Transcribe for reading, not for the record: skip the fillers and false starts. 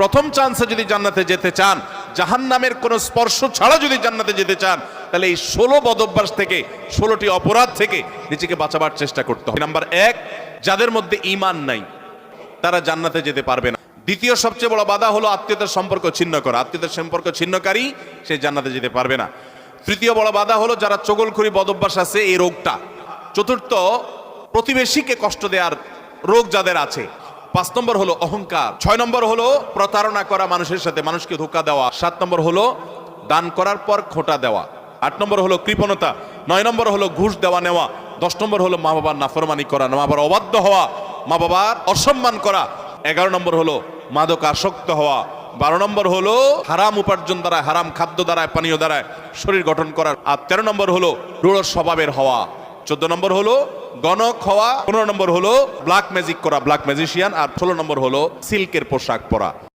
প্রথম চান্সে যদি জান্নাতে যেতে চান, জাহান্নামের কোনো স্পর্শ ছাড়া যদি জান্নাতে যেতে চান, তাহলে এই 16 বদঅভ্যাস থেকে, 16টি অপরাধ থেকে নিজেকে বাঁচাবার চেষ্টা করতে হবে। নাম্বার 1, যাদের মধ্যে ঈমান নাই তারা জান্নাতে যেতে পারবে না। দ্বিতীয় সবচেয়ে বড় বাধা হলো আত্মীয়তার সম্পর্ক ছিন্ন করা। আত্মীয়তার সম্পর্ক ছিন্নকারী সে জান্নাতে যেতে পারবে না। তৃতীয় বড় বাধা হলো যারা চগলখড়ি বদঅভ্যাস আছে, এই রোগটা। চতুর্থ, প্রতিবেশীকে কষ্ট দেওয়ার রোগ যাদের আছে। 5 নম্বর হলো অহংকার। 6 নম্বর হলো প্রতারণা করা, মানুষের সাথে মানুষকে ধোঁকা দেওয়া। 7 নম্বর হলো দান করার পর খোঁটা দেওয়া। 8 নম্বর হলো কৃপণতা। 9 নম্বর হলো ঘুষ দেওয়া নেওয়া। 10 নম্বর হলো মা বাবার নাফরমানি করা, মা বাবার অবাধ্য হওয়া, মা বাবার অসম্মান করা। 11 নম্বর হলো মাদক আসক্ত হওয়া। 12 নম্বর হলো হারাম উপার্জন দ্বারা, হারাম খাদ্য দ্বারা, পানীয় দ্বারা শরীর গঠন করা। আর 13 নম্বর হলো রূঢ় স্বভাবের হওয়া। 14 নম্বর হলো গণক হওয়া। 15 নম্বর হলো ব্ল্যাক ম্যাজিক করা, ব্ল্যাক ম্যাজিশিয়ান। আর 16 নম্বর হলো সিল্কের পোশাক পরা।